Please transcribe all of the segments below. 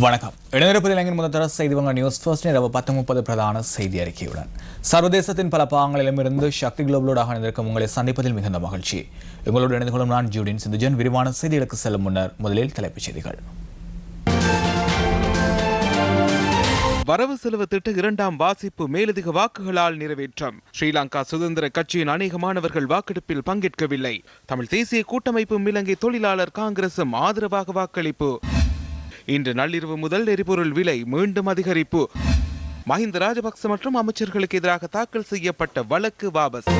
வணக்கம். இடைநிறுப்பதில் இலங்கையின் முதல் செய்தி வங்க நியூஸ் ஃபர்ஸ்ட் இரவு 10:30 பிரதான செய்தி அறிக்கையுடன் சர்வதேசத்தின் பல பாகங்களிலும் இருந்து சக்தி குளோபலோடாக இணைந்திருக்கும் உங்களை சந்திப்பதில் மிகுந்த மகிழ்ச்சி. உங்களோடு இணைந்து கொள்ளும் நான் ஜூடின் சிந்துஜன். விரிவான செய்திகளுக்கு செல்லும் முன்னர் முதலில் தலைப்புச் செய்திகள். வரவு செலவு திட்ட இரண்டாம் வாசிப்பு மேலதிக வாக்குகளால் நிறைவேற்றம். ஸ்ரீலங்கா சுதந்திர கட்சியின் அநேகமானவர்கள் வாக்கெடுப்பில் பங்கேற்கவில்லை. தமிழ் தேசிய கூட்டமைப்பும் இலங்கை தொழிலாளர் காங்கிரசும் ஆதரவாக வாக்களிப்பு. இன்று நள்ளிரவு முதல் எரிபொருள் விலை மீண்டும் அதிகரிப்பு. மஹிந்த ராஜபக்ச மற்றும் அமைச்சர்களுக்கு எதிராக தாக்கல் செய்யப்பட்ட வழக்கு வாபஸ்.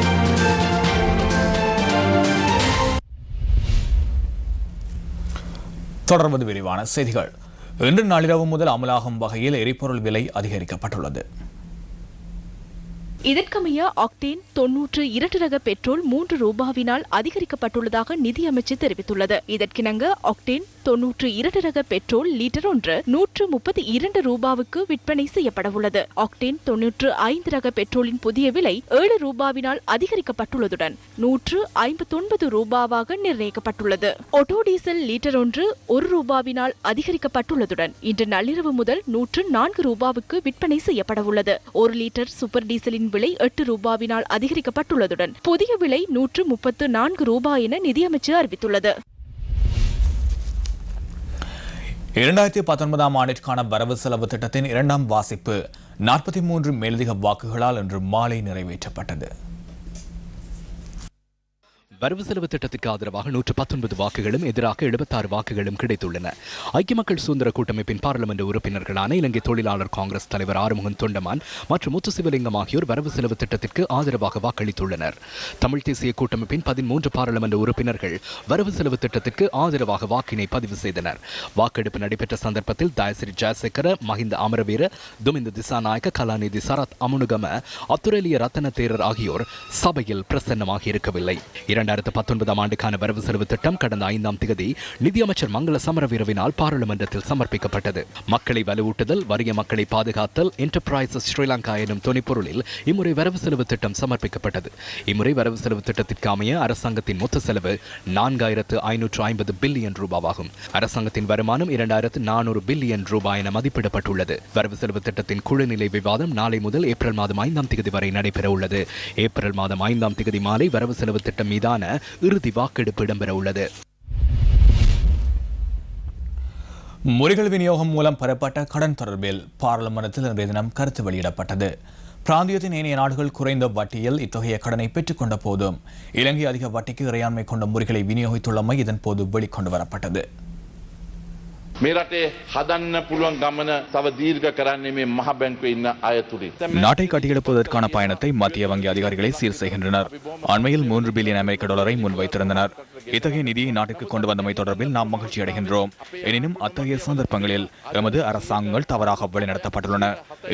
தொடர்வது விரிவான செய்திகள். இன்று நள்ளிரவு முதல் அமலாகும் வகையில் எரிபொருள் விலை அதிகரிக்கப்பட்டுள்ளது. இதற்கமைய ஆக்டேன் 92 ரக பெட்ரோல் 3 ரூபாவினால் அதிகரிக்கப்பட்டுள்ளதாக நிதியமைச்சு தெரிவித்துள்ளது. இதற்கிணங்க ஆக்டேன் 92 ரக பெட்ரோல் லிட்டர் ஒன்று 132 ரூபாவுக்கு விற்பனை செய்யப்படவுள்ளது. ஆக்டேன் 95 ரக பெட்ரோலின் புதிய விலை 7 ரூபாவினால் அதிகரிக்கப்பட்டுள்ளதுடன் 159 ரூபாவாக நிர்ணயிக்கப்பட்டுள்ளது. ஆட்டோ டீசல் லிட்டர் ஒன்று 1 ரூபாவினால் அதிகரிக்கப்பட்டுள்ளதுடன் இன்று நள்ளிரவு முதல் 104 ரூபாவுக்கு விற்பனை செய்யப்படவுள்ளது. 1 லிட்டர் சூப்பர் டீசலின் விலை 8 ரூபாவினால் அதிகரிக்கப்பட்டுள்ளதுடன் புதிய விலை 134 ரூபாய் என நிதியமைச்சு அறிவித்துள்ளது. 2019 ஆண்டிற்கான வரவு செலவு திட்டத்தின் இரண்டாம் வாசிப்பு 43 மேலதிக வாக்குகளால் இன்று மாலை நிறைவேற்றப்பட்டது. வரவு செலவு திட்டத்திற்கு ஆதரவாக 119 வாக்குகளும் எதிராக 76 வாக்குகளும் கிடைத்துள்ளன. ஐக்கிய மக்கள் சுதந்திர கூட்டமைப்பின் பாராளுமன்ற உறுப்பினர்களான இலங்கை தொழிலாளர் காங்கிரஸ் தலைவர் ஆறுமுகன் தொண்டமான் மற்றும் முத்துசிவலிங்கம் ஆகியோர் வரவு செலவு திட்டத்திற்கு ஆதரவாக வாக்களித்துள்ளனர். தமிழ் தேசிய கூட்டமைப்பின் 13 பாராளுமன்ற உறுப்பினர்கள் வரவு செலவு திட்டத்திற்கு ஆதரவாக வாக்கினை பதிவு செய்தனர். வாக்கெடுப்பு நடைபெற்ற சந்தர்ப்பத்தில் தயசிறி ஜெயசேகர, மஹிந்த அமரவீர, துமிந்த திசாநாயக்க, கலாநிதி சரத் அமுனுகம, அத்துரலிய ரத்தன தேரர் ஆகியோர் சபையில் பிரசன்னமாக இருக்கவில்லை. 2019 ஆண்டுக்கான வரவு செலவு திட்டம் கடந்த 5ஆம் தேதி நிதியமைச்சர் மங்கள சமரவீரவினால் பாராளுமன்றத்தில் சமர்ப்பிக்கப்பட்டது. மக்களை வலுவூட்டுதல், வறிய மக்களை பாதுகாத்தல், என்டர்பிரைசஸ் ஸ்ரீலங்கா எனும் துணைப்பொருளில் இம்முறை வரவு செலவு திட்டம் சமர்ப்பிக்கப்பட்டது. இம்முறை வரவு செலவு திட்டத்திற்கு அமைய அரசாங்கத்தின் மொத்த செலவு 4550 பில்லியன் ரூபாவாகும். அரசாங்கத்தின் வருமானம் 2400 பில்லியன் ரூபாய் என மதிப்பிடப்பட்டுள்ளது. வரவு செலவு திட்டத்தின் குழுநிலை விவாதம் நாளை முதல் ஏப்ரல் மாதம் 5ஆம் தேதி வரை நடைபெற உள்ளது. ஏப்ரல் மாதம் 5ஆம் தேதி மாலை வரவு செலவு திட்டம் மீதான இறுதி வாக்கெடுப்பு இடம்பெற உள்ளது. முறிகள் விநியோகம் மூலம் பெறப்பட்ட கடன் தொடர்பில் பாராளுமன்றத்தில் இன்றைய தினம் கருத்து வெளியிடப்பட்டது. பிராந்தியத்தின் ஏனைய நாடுகள் குறைந்த வட்டியில் இத்தகைய கடனை பெற்றுக் கொண்ட போதும் இலங்கை அதிக வட்டிக்கு இறையாண்மை கொண்ட முறிகளை விநியோகித்துள்ளமை இதன் போது வெளிக்கொண்டு வரப்பட்டது. நாட்டை கட்டியெழுப்பதற்கான பயணத்தை மத்திய வங்கி அதிகாரிகளை சீர் செய்கின்றனர். அண்மையில் 3 பில்லியன் அமெரிக்க டாலரை முன்வைத்திருந்தனர். இத்தகைய நிதியை நாட்டுக்கு கொண்டு வந்தமை தொடர்பில் நாம் மகிழ்ச்சி அடைகின்றோம். எனினும் அத்தகைய சந்தர்ப்பங்களில் எமது அரசாங்கங்கள் தவறாக வழிநடத்தப்பட்டுள்ளன.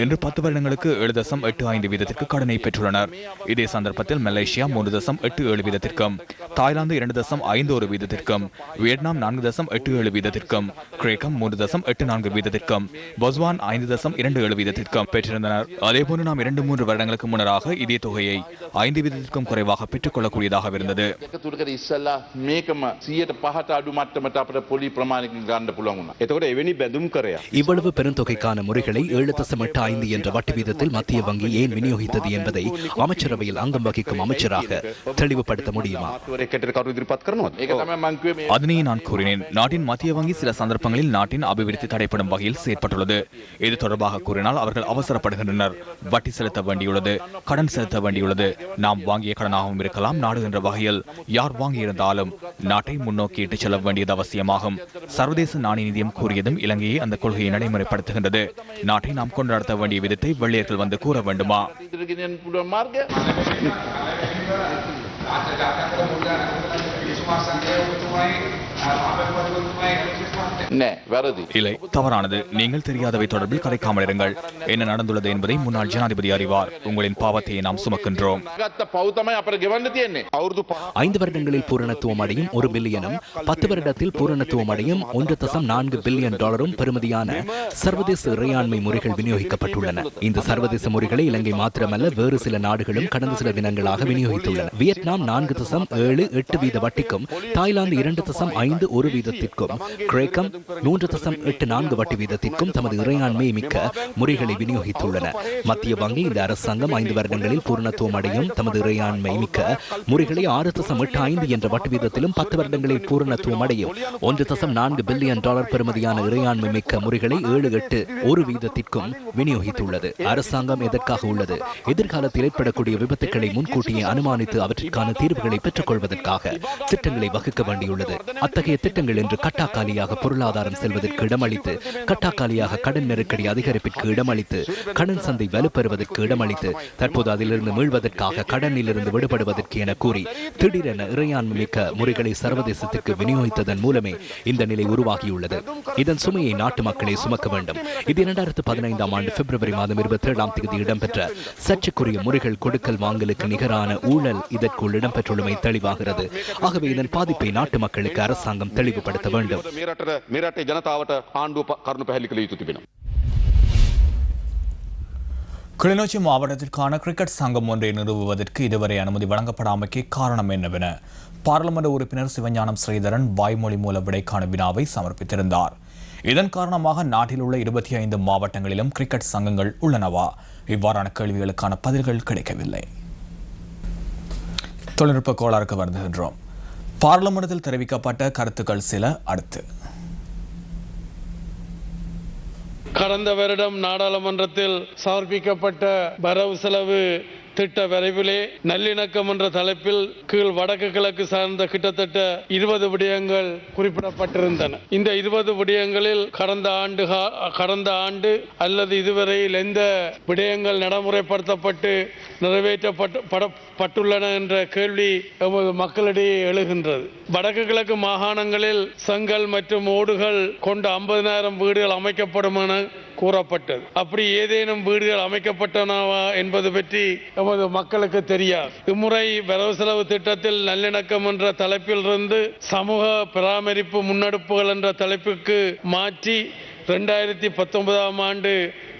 இன்று 10 வருடங்களுக்கு 7.85 வீதத்திற்கு கடனை பெற்றுள்ளனர். இதே சந்தர்ப்பத்தில் மலேசியா 3.87 வீதத்திற்கும், தாய்லாந்து 2.51 வீதத்திற்கும், வியட்நாம் 4.87 வீதத்திற்கும், கிரேக்கம் 3.84 வீதத்திற்கும், பொஸ்வான் 5.27 வீதத்திற்கும் பெற்றிருந்தனர். அதேபோன்று நாம் 2-3 வருடங்களுக்கு முன்னராக இதே தொகையை 5 வீதத்திற்கும் குறைவாக பெற்றுக் கொள்ளக்கூடியதாக இருந்தது. இவ்வளவு பெருந்தொகைக்கான முறைகளை 7.85 என்ற வட்டி வீதத்தில் மத்திய வங்கி ஏன் விநியோகித்தது என்பதை அமைச்சரவையில் அங்கம் வகிக்கும் அமைச்சராக தெளிவுபடுத்த முடியுமா? அதனை நான் கூறினேன். நாட்டின் மத்திய வங்கி சில சந்தர்ப்பங்களில் நாட்டின் அபிவிருத்தி தடைப்படும் வகையில் செயற்பட்டுள்ளது. இது தொடர்பாக கூறினால் அவர்கள் அவசரப்படுகின்றனர். வட்டி செலுத்த வேண்டியுள்ளது, கடன் செலுத்த வேண்டியுள்ளது. நாம் வாங்கிய கடனாகவும் இருக்கலாம். நாடு என்ற வகையில் யார் வாங்கியிருந்தாலும் நாட்டை முன்னோக்கி இட்டுச் செல்ல வேண்டியது அவசியமாகும். சர்வதேச நாணய நிதியம் கூறியதும் இலங்கையை அந்த கொள்கையை நடைமுறைப்படுத்துகின்றது. நாட்டை நாம் கொண்டு நடத்த வேண்டிய விதத்தை வெள்ளையர்கள் வந்து கூற வேண்டுமா? இல்லை, தவறானது. நீங்கள் தெரியாதவை தொடர்பில் கதைக்காமல் இருங்கள். என்ன நடந்துள்ளது என்பதை முன்னாள் ஜனாதிபதி அறிவார். உங்களின் பாவத்தை நாம் சுமக்கின்றோம். 5 வருடங்களில் பூரணத்துவம் அடையும் 1 பில்லியனும் 10 வருடத்தில் பூரணத்துவம் அடையும் 1.4 பில்லியன் டாலரும் பெறுமதியான சர்வதேச இறையாண்மை முறைகள் விநியோகிக்கப்பட்டுள்ளன. இந்த சர்வதேச முறைகளை இலங்கை மாத்திரமல்ல வேறு சில நாடுகளும் கடந்த சில தினங்களாக விநியோகித்துள்ளன. வியட்நாம் 4.78 வீத வட்டிக்கும், தாய்லாந்து 2.5 1% கிரேக்கம் 3.84 வட்டி வீதத்திற்கும் தமது இறையாண்மை மிக்க முறைகளை விநியோகித்துள்ளன. மத்திய வங்கி இந்த அரசாங்கம் 5 வருடங்களில் பூரணத்துவம் அடையும் தமது இறையாண்மை மிக்க முறைகளை 6.85 என்ற வட்டி வீதத்திலும் 10 வருடங்களில் பூரணத்துவம் அடையும் $1.4 பில்லியன் பெறுமதியான இறையாண்மை மிக்க முறைகளை 7.81% விநியோகித்துள்ளது. அரசாங்கம் எதற்காக உள்ளது? எதிர்காலத்தில் ஏற்படக்கூடிய விபத்துக்களை முன்கூட்டியே அனுமானித்து அவற்றிற்கான தீர்வுகளை பெற்றுக் கொள்வதற்காக திட்டங்களை வகுக்க வேண்டியுள்ளது. அத்தகைய திட்டங்கள் என்று கட்டாக்காலியாக பொருளாதாரம் செல்வதற்கு இடமளித்து, கட்டாக்காலியாக கடன் நெருக்கடி அதிகரிப்பிற்கு இடமளித்து, கடன் சந்தை வலுப்பெறுவதற்கு இடமளித்து, தற்போது அதிலிருந்து மீள்வதற்காக கடனிலிருந்து விடுபடுவதற்கு என கூறி திடீரென இறையாண்மை மிக்க முறைகளை சர்வதேசத்திற்கு விநியோகித்ததன் மூலமே இந்த நிலை உருவாகியுள்ளது. இதன் சுமையை நாட்டு மக்களே சுமக்க வேண்டும். இது 2015 ஆண்டு பிப்ரவரி மாதம் 27ஆம் தேதி இடம்பெற்ற சர்ச்சைக்குரிய முறைகள் கொடுக்கல் வாங்கலுக்கு நிகரான ஊழல் இதற்குள் இடம்பெற்றுள்ளமை தெளிவாகிறது. ஆகவே இதன் பாதிப்பை நாட்டு மக்களுக்கு அரசாங்கம் தெளிவுபடுத்த வேண்டும். கிளிநொச்சி மாவட்டத்திற்கான கிரிக்கெட் சங்கம் ஒன்றை நிறுவுவதற்கு இதுவரை அனுமதி வழங்கப்படாமைக்கு காரணம் என்னவென பாராளுமன்ற உறுப்பினர் சிவஞானம் ஸ்ரீதரன் வாய்மொழி மூல விடைக்கான வினாவை சமர்ப்பித்திருந்தார். இதன் காரணமாக நாட்டில் உள்ள 25 மாவட்டங்களிலும் கிரிக்கெட் சங்கங்கள் உள்ளனவா? இவ்வாறான கேள்விகளுக்கான பதில்கள் கிடைக்கவில்லை. தொழில்நுட்ப கோளாறுக்கு வருகின்றோம். பாராளுமன்றத்தில் தெரிவிக்கப்பட்ட கருத்துக்கள் சில அடுத்து. கடந்த வருடம் நாடாளுமன்றத்தில் சமர்ப்பிக்கப்பட்ட வரவு செலவு திட்ட வரைவிலே நல்லிணக்கம் என்ற தலைப்பில் கீழ் வடக்கு கிழக்கு சார்ந்த கிட்டத்தட்ட 20 விடயங்கள் குறிப்பிடப்பட்டிருந்தன. இந்த 20 விடயங்களில் கடந்த ஆண்டு அல்லது இதுவரையில் எந்த விடயங்கள் நடைமுறைப்படுத்தப்பட்டு நிறைவேற்றப்பட்டுள்ளன என்ற கேள்வி எமது மக்களிடையே எழுகின்றது. வடக்கு கிழக்கு மாகாணங்களில் செங்கல் மற்றும் ஓடுகள் கொண்ட 50,000 வீடுகள் அமைக்கப்படும் என கூறப்பட்டது. அப்படி ஏதேனும் வீடுகள் அமைக்கப்பட்டனவா என்பது பற்றி எமது மக்களுக்கு தெரியாது. இம்முறை வரவு செலவு திட்டத்தில் நல்லிணக்கம் என்ற தலைப்பில் இருந்து சமூக பராமரிப்பு முன்னெடுப்புகள் என்ற தலைப்புக்கு மாற்றி 2019ஆம் ஆண்டு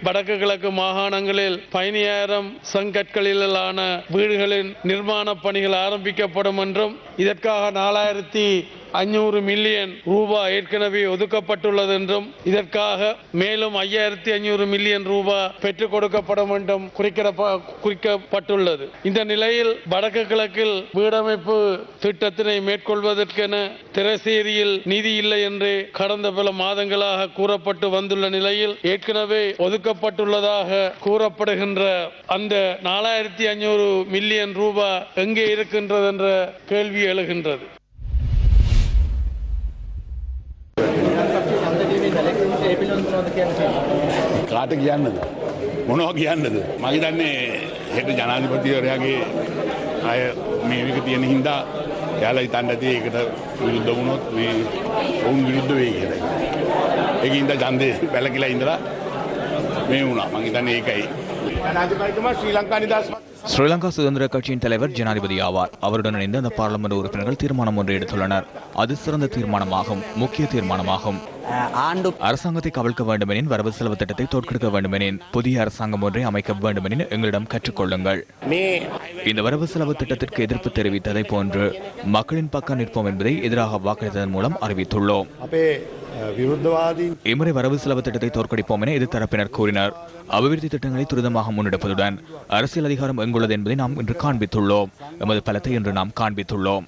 வடக்கு கிழக்கு மாகாணங்களில் 15,000 செங்கற்களிலான வீடுகளின் நிர்மாண பணிகள் ஆரம்பிக்கப்படும் என்றும் இதற்காக 4,500 மில்லியன் ரூபாய் ஏற்கனவே ஒதுக்கப்பட்டுள்ளது என்றும் இதற்காக மேலும் 5,500 மில்லியன் ரூபாய் பெற்றுக் கொடுக்கப்படும் என்றும் குறிக்கப்பட்டுள்ளது. இந்த நிலையில் வடக்கு கிழக்கில் வீடமைப்பு திட்டத்தினை மேற்கொள்வதற்கென திரைசேரியில் நிதி இல்லை என்று கடந்த பல மாதங்களாக கூறப்பட்டு வந்துள்ள நிலையில் ஏற்கனவே ஒதுக்கப்பட்டுள்ளதாக கூறப்படுகின்ற அந்த 4,500 மில்லியன் ரூபாய் எங்கே இருக்கின்றது என்ற கேள்வி எழுகின்றது. කාට කියන්නද මොනවා කියන්නද මම හිතන්නේ හෙට ජනාධිපතිවරයාගේ අය මේ එක තියෙන හින්දා එයාලා හිතන්න ඇති ඒකට විරුද්ධ වුණොත් මේ වුන් විරුද්ධ වෙයි කියලා. ඒකින්ද ඡන්දේ බැලකිලා ඉඳලා මේ වුණා. මම හිතන්නේ ඒකයි. ජනාධිපතිතුමා ශ්‍රී ලංකා නිදහස් ஸ்ரீலங்கா சுதந்திர கட்சியின் தலைவர் ஜனாதிபதி ஆவார். அவருடன் இணைந்து அந்த பாராளுமன்ற உறுப்பினர்கள் தீர்மானம் ஒன்றை எடுத்துள்ளனர். அது சிறந்த தீர்மானமாகும், முக்கிய தீர்மானமாகும். அரசாங்கத்தை கவிழ்க்க வேண்டுமெனின், வரவு செலவு திட்டத்தை தோற்கடிக்க வேண்டுமெனின், புதிய அரசாங்கம் ஒன்றை அமைக்க வேண்டுமெனின் எங்களிடம் கற்றுக்கொள்ளுங்கள். இந்த வரவு செலவு திட்டத்திற்கு எதிர்ப்பு தெரிவித்ததை போன்று மக்களின் பக்கம் நிற்போம் என்பதை எதிராக வாக்களித்ததன் மூலம் அறிவித்துள்ளோம். இம்முறை வரவு செலவு திட்டத்தை தோற்கடிப்போம் என எதிர்த்தரப்பினர் கூறினர். அபிவிருத்தி திட்டங்களை துரிதமாக முன்னெடுப்பதுடன் அரசியல் அதிகாரம் எங்குள்ளது என்பதை நாம் இன்று காண்பித்துள்ளோம். எமது பலத்தை இன்று நாம் காண்பித்துள்ளோம்.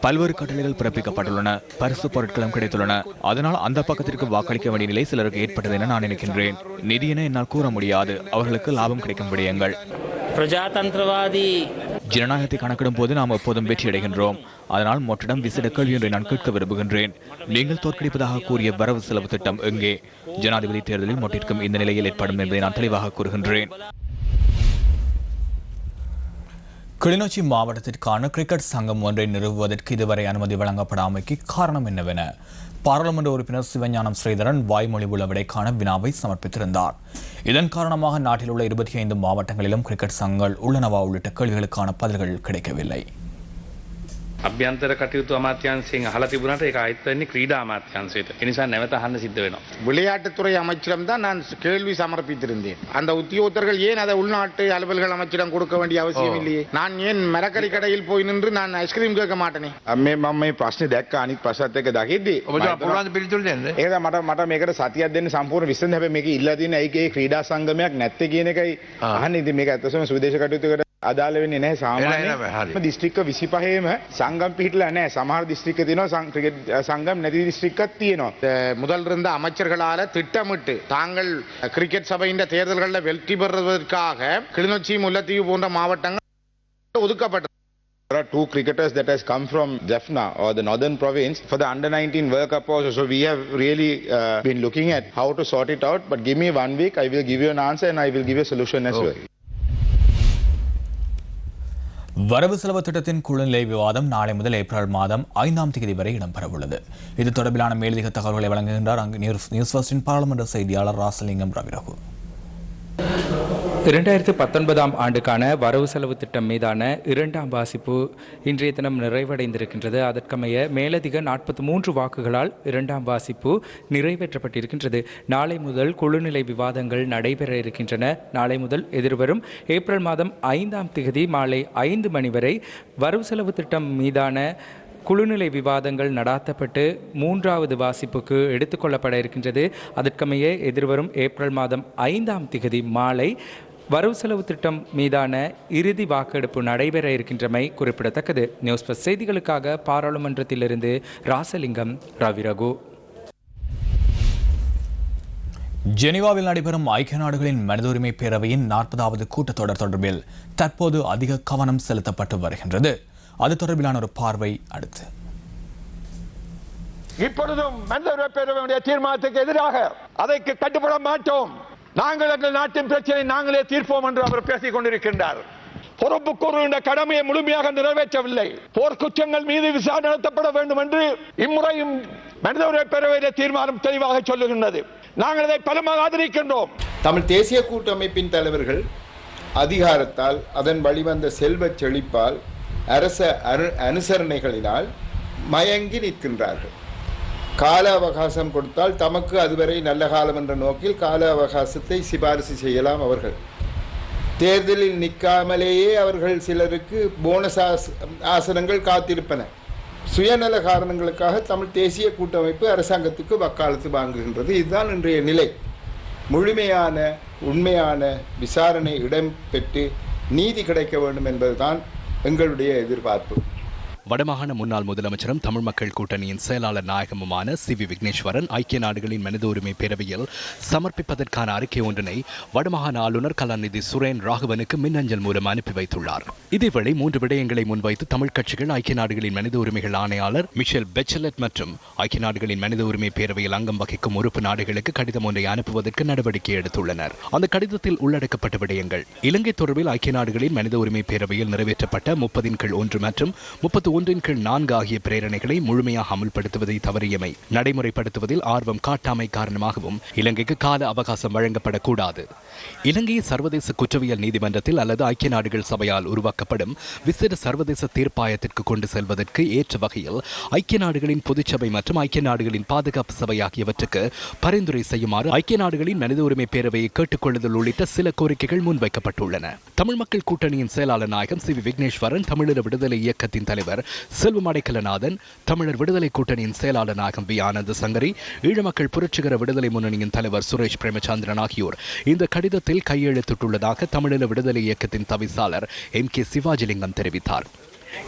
பல்வேறு கட்டளைகள் பிறப்பிக்கப்பட்டுள்ளன, பரிசு பொருட்களும் கிடைத்துள்ளன. அதனால் அந்த பக்கத்திற்கு வாக்களிக்க வேண்டிய நிலை சிலருக்கு ஏற்பட்டது என நான் நினைக்கின்றேன். நிதி என என்னால் கூற முடியாது. அவர்களுக்கு லாபம் கிடைக்கும் விடயங்கள். ஜனநாயகத்தை கணக்கிடும் போது நாம் எப்போதும் வெற்றியடைகின்றோம். அதனால் மொற்றிடம் விசிட கேள்வி ஒன்றை நான் கேட்க விரும்புகின்றேன். நீங்கள் தோற்கடிப்பதாக கூறிய வரவு செலவு திட்டம் எங்கே? ஜனாதிபதி தேர்தலில் மொட்டிற்கும் இந்த நிலையில் ஏற்படும் என்பதை நான் தெளிவாக கூறுகின்றேன். கிளிநொச்சி மாவட்டத்திற்கான கிரிக்கெட் சங்கம் ஒன்றை நிறுவுவதற்கு இதுவரை அனுமதி வழங்கப்படாமைக்கு காரணம் என்னவென பாராளுமன்ற உறுப்பினர் சிவஞானம் ஸ்ரீதரன் வாய்மொழி உள்ள விடைக்கான வினாவை சமர்ப்பித்திருந்தார். இதன் காரணமாக நாட்டில் உள்ள 25 மாவட்டங்களிலும் கிரிக்கெட் சங்கங்கள் உள்ளனவா உள்ளிட்ட கேள்விகளுக்கான பதில்கள் கிடைக்கவில்லை. අභ්‍යන්තර කටයුතු අමාත්‍යාංශයෙන් අහලා තිබුණාට ඒක ආයෙත් වෙන්නේ ක්‍රීඩා අමාත්‍යාංශයට. ඒ නිසා නැවත අහන්න සිද්ධ වෙනවා. விளையாட்டுத்துறை அமைச்சிடம் தான் நான் கேள்வி சமர்ப்பித்திருந்தேன். அந்த உத்தியோகத்தர்கள் ஏன் அதை உள்நாட்டு அலுவல்கள் அமைச்சிடம் கொடுக்க வேண்டிய அவசியம் இல்லையே? நான் ஏன் மரக்கறி கடையில் போய் நின்று நான் ஐஸ்கிரீம் கேட்க மாட்டேனே? මම මේ ප්‍රශ්නේ දැක්ක අනිත් ප්‍රශ්නත් එක්ක දකිද්දී ඔබතුමා පුළුවන් පිළිතුරු දෙන්න. ඒක මට මේකට සතියක් දෙන්න සම්පූර්ණ විසඳන්න. හැබැයි මේක ඉල්ලා තියෙන ඒකේ ක්‍රීඩා සංගමයක් නැත්තේ කියන එකයි අහන්නේ. ඉතින් මේක ඇත්තටම සුවිදේශ කටයුතුකට අදාළ වෙන්නේ නැහැ. සාමාන්‍යයෙන් දිස්ත්‍රික්ක 25ම සංගම් පිහිටලා නැහැ. සමහර දිස්ත්‍රික්ක තියෙනවා ක්‍රිකට් සංගම් නැති දිස්ත්‍රික්කක් තියෙනවා. முதல் இருந்த அமைச்சர்களால திட்டமிட்டு தாங்கள் கிரிக்கெட் சபையின் தேர்தல்களில் வெற்றி பெறுவதற்காக கிளிநொச்சி முல்லைத்தீவு போன்ற மாவட்டங்கள் ஒதுக்கப்பட்டது. There are two cricketers that has come from Jaffna or the northern province for the under 19 World Cup also. So we have really been looking at how to sort it out. But give me 1 week, I will give you an answer and I will give you a solution as well. வரவு செலவு திட்டத்தின் குழுநிலை விவாதம் நாளை முதல் April மாதம் 5ஆம் தேதி வரை இடம்பெறவுள்ளது. இது தொடர்பிலான மேலதிக தகவல்களை வழங்குகின்றார் நியூஸ் ஃபர்ஸ்டின் பாராளுமன்ற செய்தியாளர் ராசலிங்கம் ரவிரகு. 2019ஆம் ஆண்டுக்கான வரவு செலவு திட்டம் மீதான 2ஆம் வாசிப்பு இன்றைய தினம் நிறைவடைந்திருக்கின்றது. அதற்கமைய மேலதிக 43 வாக்குகளால் 2ஆம் வாசிப்பு நிறைவேற்றப்பட்டிருக்கின்றது. நாளை முதல் குழுநிலை விவாதங்கள் நடைபெற இருக்கின்றன. நாளை முதல் எதிர்வரும் ஏப்ரல் மாதம் 5ஆம் தேதி மாலை 5 மணி வரை வரவு செலவு திட்டம் மீதான குழுநிலை விவாதங்கள் நடாத்தப்பட்டு 3வது வாசிப்புக்கு எடுத்துக்கொள்ளப்பட இருக்கின்றது. அதற்கமைய எதிர்வரும் ஏப்ரல் மாதம் 5ஆம் தேதி மாலை வரவு செலவு திட்டம் மீதான இறுதி வாக்கெடுப்பு நடைபெற இருக்கின்றமை குறிப்பிடத்தக்கது. நியூஸ் பிளஸ் செய்திகளுக்காக பாராளுமன்றத்திலிருந்து ராசலிங்கம் ரவிரகு. ஜெனீவாவில் நடைபெறும் ஐக்கிய நாடுகளின் மனித உரிமை பேரவையின் 40வது கூட்டத்தொடர் தொடர்பில் தற்போது அதிக கவனம் செலுத்தப்பட்டு வருகின்றது. அது தொடர்பிலான ஒரு பார்வை அடுத்து. இப்பொழுதும் மனித உரிமை பேரவையுடைய தீர்மானத்துக்கு எதிராக அதற்கு கட்டுப்பட மாட்டோம். நாங்கள் எங்கள் நாட்டின் பிரச்சனை நாங்களே தீர்ப்போம் என்று அவர் பேசிக் கொண்டிருக்கின்றார். பொறுப்பு கூறுகின்ற கடமையை முழுமையாக நிறைவேற்றவில்லை. போர்க்குற்றங்கள் மீது விசாரணை நடத்தப்பட வேண்டும் என்று இம்முறையும் மனித உரிமை பேரவையிலே தீர்மானம் தெளிவாக சொல்லுகின்றது. நாங்கள் இதை பலமாக ஆதரிக்கின்றோம். தமிழ் தேசிய கூட்டமைப்பின் தலைவர்கள் அதிகாரத்தால் அதன் வழிவந்த செல்வச் செழிப்பால் அரச அனுசரணைகளினால் மயங்கி நிற்கின்றார்கள். கால அவகாசம் கொடுத்தால் தமக்கு அதுவரை நல்ல காலம் என்ற நோக்கில் கால அவகாசத்தை சிபாரிசு செய்யலாம். அவர்கள் தேர்தலில் நிற்காமலேயே அவர்கள் சிலருக்கு போனஸ் ஆசனங்கள் காத்திருப்பன. சுயநல காரணங்களுக்காக தமிழ் தேசிய கூட்டமைப்பு அரசாங்கத்துக்கு வக்காலத்து வாங்குகின்றது. இதுதான் இன்றைய நிலை. முழுமையான உண்மையான விசாரணை இடம்பெற்று நீதி கிடைக்க வேண்டும் என்பதுதான் எங்களுடைய எதிர்பார்ப்பு. வடமாகாண முன்னாள் முதலமைச்சரும் தமிழ் மக்கள் கூட்டணியின் செயலாளர் நாயகமுமான சி.வி. விக்னேஸ்வரன் ஐக்கிய நாடுகளின் மனித உரிமை பேரவையில் சமர்ப்பிப்பதற்கான அறிக்கை ஒன்றினை வடமாகாண ஆளுநர் கலாநிதி சுரேன் ராகவனுக்கு மின்னஞ்சல் மூலம் அனுப்பி வைத்துள்ளார். இதேவேளை 3 விடயங்களை முன்வைத்து தமிழ் கட்சிகள் ஐக்கிய நாடுகளின் மனித உரிமைகள் ஆணையாளர் மிஷேல் பெச்சலட் மற்றும் ஐக்கிய நாடுகளின் மனித உரிமை பேரவையில் அங்கம் வகிக்கும் உறுப்பு நாடுகளுக்கு கடிதம் ஒன்றை அனுப்புவதற்கு நடவடிக்கை எடுத்துள்ளனர். அந்த கடிதத்தில் உள்ளடக்கப்பட்ட விடயங்கள்: இலங்கை தொடர்பில் ஐக்கிய நாடுகளின் மனித உரிமை பேரவையில் நிறைவேற்றப்பட்ட 30/1 மற்றும் 31/4 ஆகிய பிரேரணைகளை முழுமையாக அமுல்படுத்துவதை தவறியமை, நடைமுறைப்படுத்துவதில் ஆர்வம் காட்டாமை காரணமாகவும் இலங்கைக்கு கால அவகாசம் வழங்கப்படக்கூடாது. இலங்கையை சர்வதேச குற்றவியல் நீதிமன்றத்தில் அல்லது ஐக்கிய நாடுகள் சபையால் உருவாக்கப்படும் விசேட சர்வதேச தீர்ப்பாயத்திற்கு கொண்டு செல்வதற்கு ஏற்ற வகையில் ஐக்கிய நாடுகளின் பொதுச்சபை மற்றும் ஐக்கிய நாடுகளின் பாதுகாப்பு சபை ஆகியவற்றுக்கு பரிந்துரை செய்யுமாறு ஐக்கிய நாடுகளின் மனித உரிமை பேரவையை கேட்டுக்கொள்ளுதல் உள்ளிட்ட சில கோரிக்கைகள் முன்வைக்கப்பட்டுள்ளன. தமிழ் மக்கள் கூட்டணியின் செயலாளர் நாயகம் சி.வி. விக்னேஸ்வரன், தமிழீழ விடுதலை இயக்கத்தின் தலைவர் செல்வம் அடைக்கலநாதன், தமிழர் விடுதலை கூட்டணியின் செயலாளர் நாயகம் வி. ஆனந்த சங்கரி, ஈழ மக்கள் புரட்சிகர விடுதலை முன்னணியின் தலைவர் சுரேஷ் பிரேமச்சந்திரன் ஆகியோர் இந்த கடிதத்தில் கையெழுத்திட்டுள்ளதாக தமிழீழ விடுதலை இயக்கத்தின் தவிசாளர் M.K. சிவாஜிலிங்கம் தெரிவித்தார்.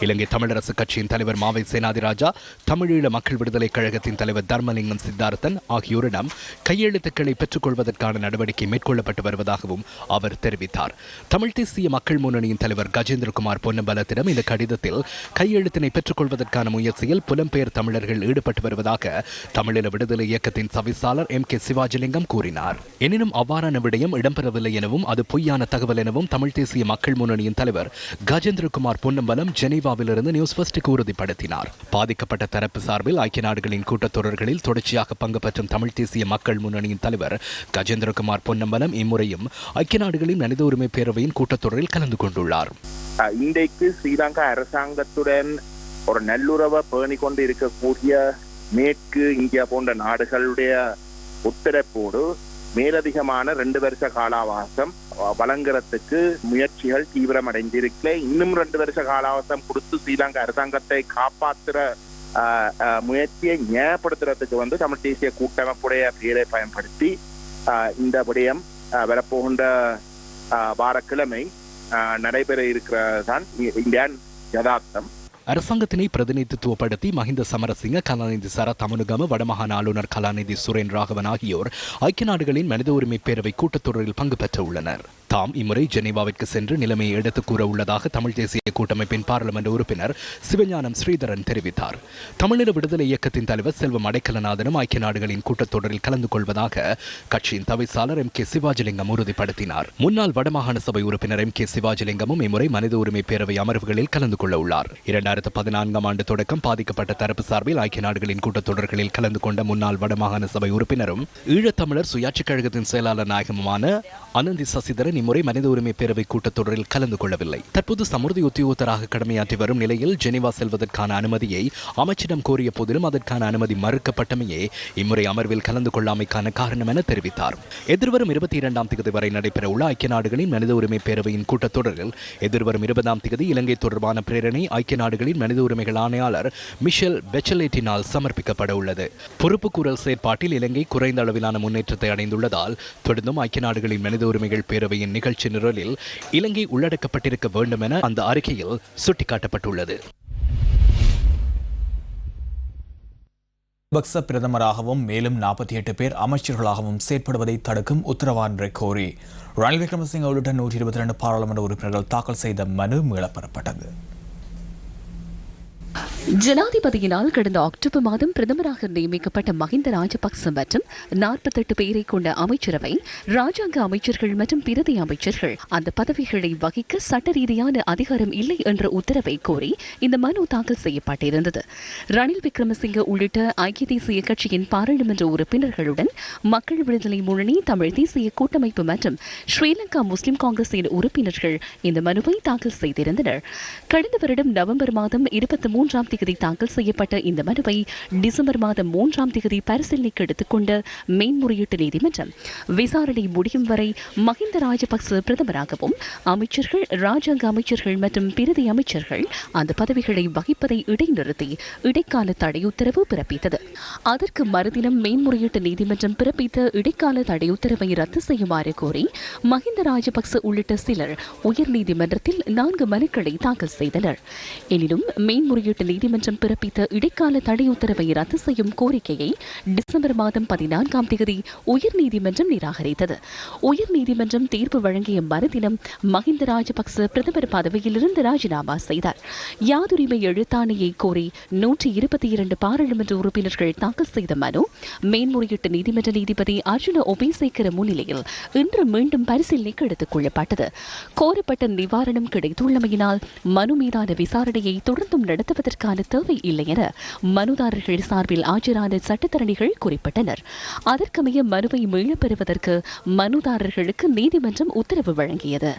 இலங்கை தமிழரசு கட்சியின் தலைவர் மாவை சேனாதிராஜா, தமிழீழ மக்கள் விடுதலை கழகத்தின் தலைவர் தர்மலிங்கம் சித்தார்த்தன் ஆகியோரிடம் கையெழுத்துக்களை பெற்றுக்கொள்வதற்கான நடவடிக்கை மேற்கொள்ளப்பட்டு வருவதாகவும் அவர் தெரிவித்தார். தமிழ் தேசிய மக்கள் முன்னணியின் தலைவர் கஜேந்திரகுமார் பொன்னம்பலத்திடம் இந்த கடிதத்தில் கையெழுத்தினை பெற்றுக்கொள்வதற்கான முயற்சியில் புலம்பெயர் தமிழர்கள் ஈடுபட்டு வருவதாக தமிழீழ விடுதலை இயக்கத்தின் தவிசாளர் M.K. சிவாஜிலிங்கம் கூறினார். எனினும் அவ்வாறான விடயம் இடம்பெறவில்லை எனவும் அது பொய்யான தகவல் எனவும் தமிழ் தேசிய மக்கள் முன்னணியின் தலைவர் கஜேந்திரகுமார் பொன்னம்பலம் ஜெனீவாவிலிருந்து நியூஸ் ஃபர்ஸ்டுக்கு உறுதிப்படுத்தினார். பாதிக்கப்பட்ட தரப்பு சார்பில் ஐக்கிய நாடுகளின் கூட்டத்தொடர்களில் தொடர்ச்சியாக பங்கு பெற்றும் தமிழ் தேசிய மக்கள் முன்னணியின் தலைவர் கஜேந்திரகுமார் பொன்னம்பலம் இம்முறையும் ஐக்கிய நாடுகளின் மனித உரிமை பேரவையின் கூட்டத்தொடரில் கலந்து கொண்டுள்ளார். இன்றைக்கு ஸ்ரீலங்கா அரசாங்கத்துடன் ஒரு நல்லுறவை பேணி கொண்டு இருக்கக்கூடிய மேற்கு இந்தியா போன்ற நாடுகளுடைய ஒத்துழைப்போடு மேலதிகமான 2 வருஷ கால அவகாசம் வழங்குறதுக்கு முயற்சிகள் தீவிரமடைந்திருக்கல. இன்னும் 2 வருஷ கால அவகாசம் கொடுத்து ஸ்ரீலங்கா அரசாங்கத்தை காப்பாற்றுற முயற்சியை ஞாபகப்படுத்துறதுக்கு தமிழ் தேசிய கூட்டமைப்புடைய பெயரை பயன்படுத்தி இந்த விடயம் வரப்போகின்ற வாரக்கிழமை நடைபெற இருக்கிறதான் இந்தியான் யதார்த்தம். அரசாங்கத்தினை பிரதிநிதித்துவப்படுத்தி மஹிந்த சமரசிங்க, கலாநிதி சரத் அமனுகம, வடமாகாண ஆளுநர் கலாநிதி சுரேன் ராகவன் ஆகியோர் ஐக்கிய நாடுகளின் மனித உரிமை பேரவை கூட்டத்தொடரில் பங்கு பெற்ற உள்ளனர். தாம் இம்முறை ஜெனீவாவிற்கு சென்று நிலைமையை எடுத்துக் கூற உள்ளதாக தமிழ் தேசிய கூட்டமைப்பின் பாராளுமன்ற உறுப்பினர் சிவஞானம் ஸ்ரீதரன் தெரிவித்தார். தமிழீழ விடுதலை இயக்கத்தின் தலைவர் செல்வம் அடைக்கலநாதனும் ஐக்கிய நாடுகளின் கூட்டத்தொடரில் கலந்து கொள்வதாக கட்சியின் தவிசாளர் MK சிவாஜிலிங்கம் உறுதிப்படுத்தினார். முன்னாள் வடமாகாண சபை உறுப்பினர் MK சிவாஜிலிங்கமும் இம்முறை மனித உரிமை பேரவை அமர்வுகளில் கலந்து கொள்ள உள்ளார். 2014ஆம் ஆண்டு தொடக்கம் பாதிக்கப்பட்ட தரப்பு சார்பில் ஐக்கிய நாடுகளின் கூட்டத்தொடர்களில் கலந்து கொண்ட முன்னாள் வடமாகாண சபை உறுப்பினரும் ஈழத்தமிழர் சுயாட்சி கழகத்தின் செயலாளர் நாயகமுமான அனந்தி சசிதரன் இம்முறை மனித உரிமை பேரவை கூட்டத்தொடரில் கலந்து கொள்ளவில்லை. தற்போது சமுர்த்தி உத்தியோகத்தராக கடமையாற்றி வரும் நிலையில் ஜெனீவா செல்வதற்கான அனுமதியை அமைச்சிடம் கோரிய போதிலும் அதற்கான அனுமதி மறுக்கப்பட்டமையே இம்முறை அமர்வில் கலந்து கொள்ளாமைக்கான காரணம் என தெரிவித்தார். எதிர்வரும் 22ஆம் தேதி வரை நடைபெறவுள்ள ஐக்கிய நாடுகளின் மனித உரிமை பேரவையின் கூட்டத்தொடரில் எதிர்வரும் 20ஆம் தேதி இலங்கை தொடர்பான பிரேரணை ஐக்கிய நாடுகளின் மனித உரிமைகள் ஆணையாளர் மிஷேல் பெச்சலேட்டினால் சமர்ப்பிக்கப்பட உள்ளது. பொறுப்புக்கூறல் செயற்பாட்டில் இலங்கை குறைந்த அளவிலான முன்னேற்றத்தை அடைந்துள்ளதால் தொடர்ந்தும் ஐக்கிய நாடுகளின் மனித உரிமைகள் பேரவையின் நிகழ்ச்சி நிரலில் இலங்கை உள்ளடக்கப்பட்டிருக்க வேண்டும் என அந்த அறிக்கையில் சுட்டிக்காட்டப்பட்டுள்ளது. ராஜபக்ச பிரதமராகவும் மேலும் 48 பேர் அமைச்சர்களாகவும் செயற்படுவதை தடுக்கும் உத்தரவாதத்தை கோரி ரணில் விக்ரமசிங்க உள்ளிட்ட 122 பாராளுமன்ற உறுப்பினர்கள் தாக்கல் செய்த மனு மீளப்பெறப்பட்டது. ஜனாதிபதியினால் கடந்த அக்டோபர் மாதம் பிரதமராக நியமிக்கப்பட்ட மஹிந்த ராஜபக்ச மற்றும் 48 பேரை கொண்ட அமைச்சரவை ராஜாங்க அமைச்சர்கள் மற்றும் பிரதி அமைச்சர்கள் அந்த பதவிகளை வகிக்க சட்ட ரீதியான அதிகாரம் இல்லை என்ற உத்தரவை கோரி இந்த மனு தாக்கல் செய்யப்பட்டிருந்தது. ரணில் விக்ரமசிங்க உள்ளிட்ட ஐக்கிய தேசிய கட்சியின் பாராளுமன்ற உறுப்பினர்களுடன் மக்கள் விடுதலை முன்னணி, தமிழ் தேசிய கூட்டமைப்பு மற்றும் ஸ்ரீலங்கா முஸ்லிம் காங்கிரசின் உறுப்பினர்கள் இந்த மனுவை தாக்கல் செய்திருந்தனர். கடந்த வருடம் நவம்பர் மாதம் 23ஆம் தேதி தாக்கல் செய்யப்பட்ட இந்த மனுவை டிசம்பர் மாதம் 3ஆம் தேதி பரிசீலனைக்கு எடுத்துக்கொண்ட மேன்முறையீட்டு நீதிமன்றம் விசாரணை முடியும் வரை மஹிந்த ராஜபக்ச பிரதமராகவும் அமைச்சர்கள், ராஜாங்க அமைச்சர்கள் மற்றும் பிரதி அமைச்சர்கள் அந்த பதவிகளை வகிப்பதை இடைநிறுத்தி இடைக்கால தடை உத்தரவு பிறப்பித்தது. அதற்கு மறுதினம் மேன்முறையீட்டு நீதிமன்றம் பிறப்பித்த இடைக்கால தடை உத்தரவை ரத்து செய்யுமாறு கோரி மஹிந்த ராஜபக்ச உள்ளிட்ட சிலர் உயர்நீதிமன்றத்தில் 4 மனுக்களை தாக்கல் செய்தனர். எனினும் மேன்முறையீட்டு நீதிமன்றம் பிறப்பித்த இடைக்கால தடை உத்தரவை ரத்து செய்யும் கோரிக்கையை டிசம்பர் மாதம் 14ஆம் தேதி உயர்நீதிமன்றம் நிராகரித்தது. உயர்நீதிமன்றம் தீர்ப்பு வழங்கிய மறுதினம் மஹிந்த ராஜபக்ச பிரதமர் பதவியிலிருந்து ராஜினாமா செய்தார். யாதுரிமை எழுத்தாணையை கோரி 122 பாராளுமன்ற உறுப்பினர்கள் தாக்கல் செய்த மனு மேன்முறையீட்டு நீதிமன்ற நீதிபதி அர்ஜுன ஒபேசேகர முன்னிலையில் இன்று மீண்டும் பரிசீலனைக்கு எடுத்துக் கொள்ளப்பட்டது. கோரப்பட்ட நிவாரணம் கிடைத்துள்ளமையினால் மனு மீதான விசாரணையை தொடர்ந்தும் நடத்துவதற்கான தேவை இல்லை என மனுதாரர்கள் சார்பில் ஆஜரான சட்டத்தரணிகள் குறிப்பிட்டனர். அதற்கமைய மனுவை மீளப் பெறுவதற்கு மனுதாரர்களுக்கு நீதிமன்றம் உத்தரவு வழங்கியது.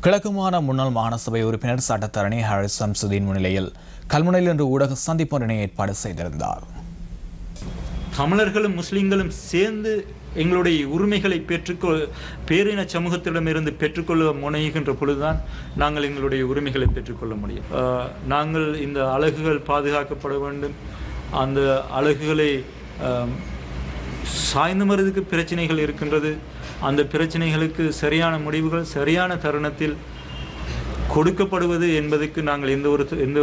கிழக்கு மாகாண முன்னாள் மாகாண சபை உறுப்பினர் சட்டத்தரணி ஹாரிஸ் சம்சுதீன் முன்னிலையில் கல்முனையில் இன்று ஊடக சந்திப்பு ஒன்றினை ஏற்பாடு செய்திருந்தார். தமிழர்களும் முஸ்லிம்களும் சேர்ந்து எங்களுடைய உரிமைகளை பேரின சமூகத்திடமிருந்து பெற்றுக்கொள்ள முனைகின்ற பொழுதுதான் நாங்கள் எங்களுடைய உரிமைகளை பெற்றுக்கொள்ள முடியும். நாங்கள் இந்த அலகுகள் பாதுகாக்கப்பட வேண்டும். அந்த அலகுகளை சாய்ந்து மருதுக்கு பிரச்சனைகள் இருக்கின்றது. அந்த பிரச்சனைகளுக்கு சரியான முடிவுகள் சரியான தருணத்தில் கொடுக்கப்படுவது என்பதற்கு நாங்கள் எந்த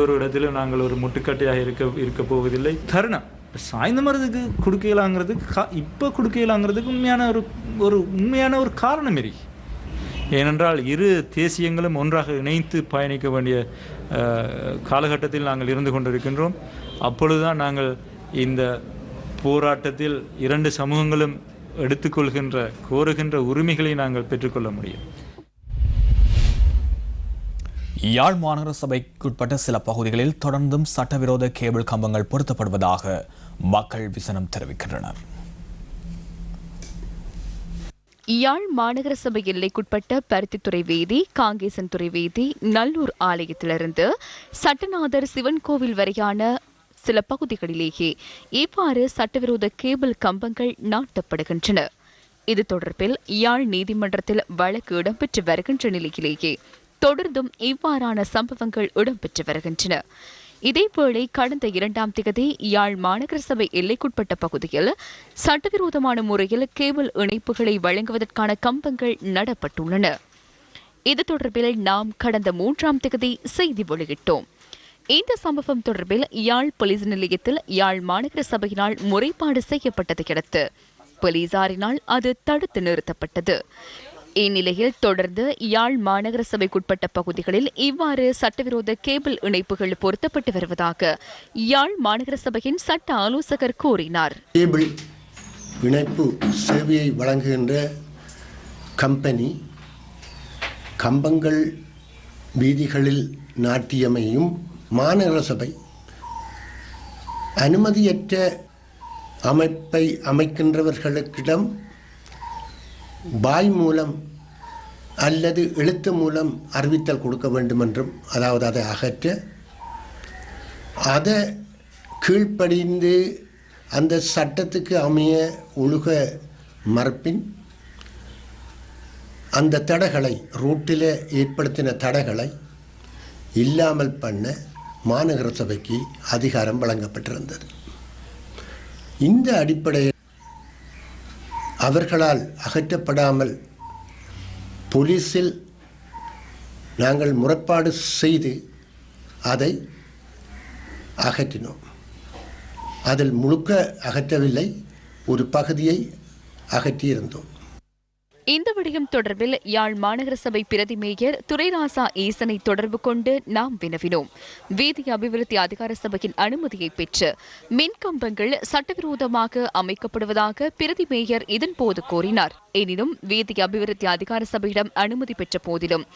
ஒரு இடத்திலும் நாங்கள் ஒரு முட்டுக்கட்டையாக இருக்க போவதில்லை. தருணம் சாய்ந்த மருதுக்கு கொடுக்கலாங்கிறது இப்போ கொடுக்கலாங்கிறதுக்கு உண்மையான ஒரு காரணம் இருக்கு. ஏனென்றால் இரு தேசியங்களும் ஒன்றாக இணைத்து பயணிக்க வேண்டிய காலகட்டத்தில் நாங்கள் இருந்து கொண்டிருக்கின்றோம். அப்பொழுதுதான் நாங்கள் இந்த போராட்டத்தில் 2 சமூகங்களும் கோருகின்ற உரிமைகளை நாங்கள் பெற்றுக்கொள்ள முடியும். யாழ் மாநகர சபைக்குட்பட்ட சில பகுதிகளில் தொடர்ந்தும் சட்டவிரோத கேபிள் கம்பங்கள் பொருத்தப்படுவதாக மக்கள் விசனம் தெரிவிக்கின்றனர். யாழ் மாநகர சபை எல்லைக்குட்பட்ட பருத்தித்துறை வீதி, காங்கேசன்துறை வீதி, நல்லூர் ஆலயத்திலிருந்து சட்டநாதர் சிவன் கோவில் வரையான சில பகுதிகளிலேயே இவ்வாறு சட்டவிரோத கேபிள் கம்பங்கள் நாட்டப்படுகின்றன. இது தொடர்பில் யாழ் நீதிமன்றத்தில் வழக்கு இடம்பெற்று வருகின்ற நிலையிலேயே தொடர்ந்தும் இவ்வாறான சம்பவங்கள் இடம்பெற்று வருகின்றன. இதேவேளை கடந்த 2ஆம் தேதி யாழ் மாநகர சபை எல்லைக்குட்பட்ட பகுதியில் சட்டவிரோதமான முறையில் கேபிள் இணைப்புகளை வழங்குவதற்கான கம்பங்கள் நடப்பட்டுள்ளன. இது தொடர்பில் நாம் கடந்த 3ஆம் தேதி செய்தி வெளியிட்டோம். இந்த சம்பவம் தொடர்பில் யாழ் போலீஸ் நிலையத்தில் யாழ் மாநகர சபையினால் முறைப்பாடு செய்யப்பட்டதையடுத்து போலீசாரினால் அது தடுத்து நிறுத்தப்பட்டது. இந்நிலையில் தொடர்ந்து யாழ் மாநகர சபைக்குட்பட்ட பகுதிகளில் இவ்வாறு சட்டவிரோத கேபிள் இணைப்புகள் பொருத்தப்பட்டு வருவதாக யாழ் மாநகர சபையின் சட்ட ஆலோசகர் கூறினார். கேபிள் இணைப்பு சேவையை வழங்குகின்ற கம்பெனி கம்பங்கள் வீதிகளில் நாட்டியமையும் மாநகர சபை அனுமதியற்ற அமைப்பை அமைக்கின்றவர்களுக்கிடம் பாய் மூலம் அல்லது எழுத்து மூலம் அறிவித்தல் கொடுக்க வேண்டும் என்றும், அதாவது அதை அகற்ற, அதை கீழ்ப்படிந்து அந்த சட்டத்துக்கு அமைய ஒழுக மறுப்பின் அந்த தடைகளை ரூட்டில் ஏற்படுத்தின தடைகளை இல்லாமல் பண்ண மாநகர சபைக்கு அதிகாரம் வழங்கப்பட்டிருந்தது. இந்த அடிப்படையில் அவர்களால் அகற்றப்படாமல் போலீஸில் நாங்கள் முறைப்பாடு செய்து அதை அகற்றினோம். அதில் முழுக்க அகற்றவில்லை, ஒரு பகுதியை அகற்றியிருந்தோம். இந்த விடயம் தொடர்பில் யாழ் மாநகர சபை பிரதி மேயர் துரைராசா ஈசனை தொடர்பு கொண்டு நாம் வினவினோம். வீதி அபிவிருத்தி அதிகார சபையின் அனுமதியை பெற்று மின்கம்பங்கள் சட்டவிரோதமாக அமைக்கப்படுவதாக பிரதி மேயர் இதன்போது கூறினார். எனினும் வீதி அபிவிருத்தி அதிகார சபையிடம் அனுமதி பெற்ற போதிலும்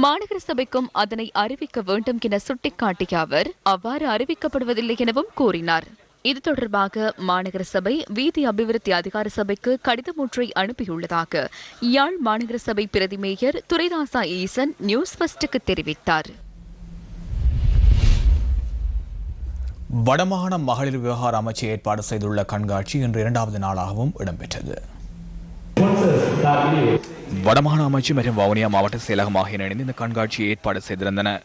மாநகர சபைக்கும் அதனை அறிவிக்க வேண்டும் என சுட்டிக்காட்டிய அவர் அவ்வாறு அறிவிக்கப்படுவதில்லை எனவும் கூறினார். இது தொடர்பாக மாநகர சபை வீதி அபிவிருத்தி அதிகார சபைக்கு கடிதம் ஒன்றை அனுப்பியுள்ளதாக யாழ் மாநகர சபை பிரதி மேயர் துரைராசா ஈசன் நியூஸ் ஃபர்ஸ்டுக்கு தெரிவித்தார். வடமாகாண மகளிர் விவகார அமைச்சு ஏற்பாடு செய்துள்ள கண்காட்சி இன்று 2வது நாளாகவும் இடம்பெற்றது. வடமாகாண அமைச்சு மற்றும் வவுனியா மாவட்ட செயலகமாக இணைந்து இந்த கண்காட்சியை ஏற்பாடு செய்திருந்தன.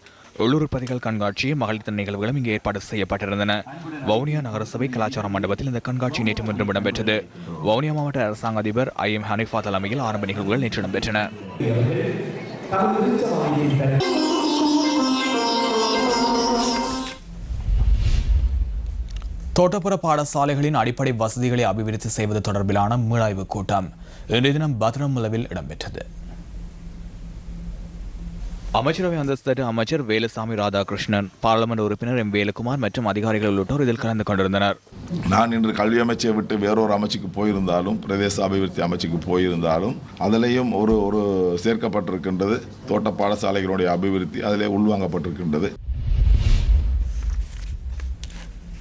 உள்ளூர் பதிகள் கண்காட்சி, மகளிர் தின நிகழ்வுகளும் இங்கே ஏற்பாடு செய்யப்பட்டிருந்தன. வவுனியா நகரசபை கலாச்சார மண்டபத்தில் இந்த கண்காட்சி நேற்று முன்றும் இடம்பெற்றது. வவுனியா மாவட்ட அரசாங்க அதிபர் IM ஹனிஃபா தலைமையில் ஆரம்ப நிகழ்வுகள் நேற்று இடம்பெற்றன. தோட்டப்புற பாடசாலைகளின் அடிப்படை வசதிகளை அபிவிருத்தி செய்வது தொடர்பிலான மீளாய்வு கூட்டம் இன்றைய தினம் பத்ரமுல்லவில் இடம்பெற்றது. அமைச்சரவை அந்தஸ்து அமைச்சர் வேலுசாமி ராதாகிருஷ்ணன், பாராளுமன்ற உறுப்பினர் M. வேலுக்குமார் மற்றும் அதிகாரிகள் உள்ளிட்டோர் இதில் கலந்து கொண்டிருந்தனர். நான் இன்று கல்வி அமைச்சை விட்டு வேறொரு அமைச்சுக்கு போயிருந்தாலும், பிரதேச அபிவிருத்தி அமைச்சுக்கு போயிருந்தாலும் அதிலேயும் ஒரு சேர்க்கப்பட்டிருக்கின்றது. தோட்ட பாடசாலைகளுடைய அபிவிருத்தி அதிலே உள்வாங்கப்பட்டிருக்கின்றது.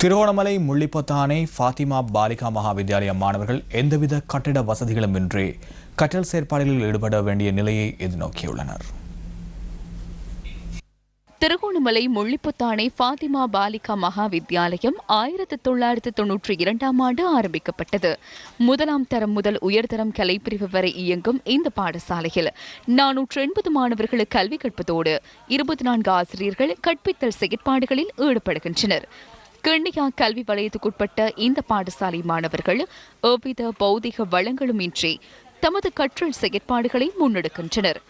திருவோணமலை முள்ளிப்பொத்தானை ஃபாத்திமா பாலிகா மகா வித்தியாலய மாணவர்கள் எந்தவித கட்டிட வசதிகளும் இன்றி கற்றல் செயற்பாடுகளில் ஈடுபட வேண்டிய நிலையை எதிர்நோக்கியுள்ளனர். திருகோணமலை முள்ளிப்புத்தானை ஃபாத்திமா பாலிகா மகா வித்தியாலயம் 1992ஆம் ஆண்டு ஆரம்பிக்கப்பட்டது. 1ஆம் தரம் முதல் உயர்தரம் கலைப்பிரிவு வரை இயங்கும் இந்த பாடசாலையில் 480 மாணவர்களுக்கு கல்வி கற்பதோடு 24 ஆசிரியர்கள் கற்பித்தல் செயற்பாடுகளில் ஈடுபடுகின்றனர். கிண்ணியா கல்வி வலயத்துக்குட்பட்ட இந்த பாடசாலை மாணவர்கள் எவ்வித பௌதிக வளங்களும் இன்றி தமது கற்றல் செயற்பாடுகளை முன்னெடுக்கின்றனர்.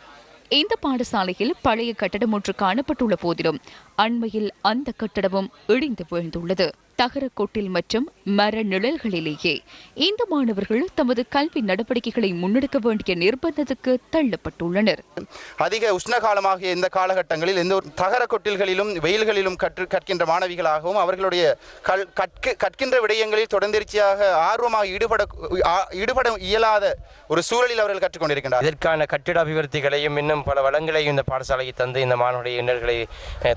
இந்த பாடசாலையில் பழைய கட்டடம் ஒன்று காணப்பட்டுள்ள போதிலும் அண்மையில் அந்த கட்டடமும் இடிந்து வீழ்ந்துள்ளது. தகரக்கொட்டில் மற்றும் மர நிழல்களிலேயே இந்த மாணவர்கள் தமது கல்வி நடவடிக்கைகளை முன்னெடுக்க வேண்டிய நிர்பந்தத்துக்கு தள்ளப்பட்டுள்ளனர். அதிக உஷ்ணகாலமாக இந்த காலகட்டங்களில் எந்த ஒரு தகரக்கொட்டில்களிலும் வெயில்களிலும் கற்கின்ற மாணவிகளாகவும் அவர்களுடைய கற்கின்ற விடயங்களில் தொடர்ந்திருச்சியாக ஆர்வமாக ஈடுபட இயலாத ஒரு சூழலில் அவர்கள் கற்றுக்கொண்டிருக்கின்றனர். இதற்கான கட்டிட அபிவிருத்திகளையும் இன்னும் பல வளங்களையும் இந்த பாடசாலையை தந்து இந்த மாணவருடைய எண்ணங்களை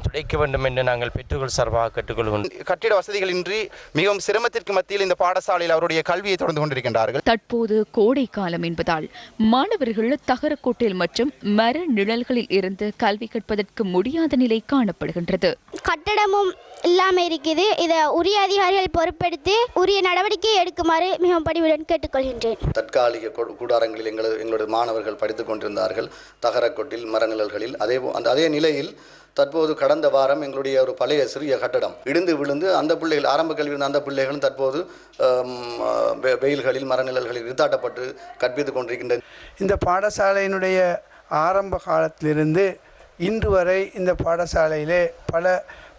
துடைக்க வேண்டும் என்று நாங்கள் பெற்றோர்கள் சார்பாக கேட்டுக்கொள்வோம். கட்டிட வசதிகள் இன்றி மிகவும் சிரமத்திற்கு மத்தியில் இந்த பாடசாலையில் அவருடைய கல்வியை தொடர்ந்து கொண்டிருக்கின்றார்கள். தற்போது கோடை காலம் என்பதால் மாணவர்கள் தகரக்கோட்டில் மற்றும் மர நிழல்களில் இருந்து கல்வி கற்பதற்கு முடியாத நிலை காணப்படுகின்றது. கட்டடமும் இல்லாமல் இருக்குது. இதை உரிய அதிகாரிகள் பொறுப்பெடுத்து உரிய நடவடிக்கை எடுக்குமாறு மிகவும் பணிவுடன் கேட்டுக்கொள்கின்றேன். தற்காலிக கூடாரங்களில் எங்களுடைய மாணவர்கள் படித்துக் கொண்டிருந்தார்கள், தகரக்கொட்டில் மரநிழல்களில். அதே நிலையில் தற்போது கடந்த வாரம் எங்களுடைய ஒரு பழைய சிறிய கட்டடம் இடிந்து விழுந்து அந்த பிள்ளைகள் ஆரம்ப கல்வி இருந்த அந்த பிள்ளைகளும் தற்போது வெயில்களில் மரநிழல்களில் இருத்தாட்டப்பட்டு கற்பித்துக் கொண்டிருக்கின்றன. இந்த பாடசாலையினுடைய ஆரம்ப காலத்திலிருந்து இன்று வரை இந்த பாடசாலையிலே பல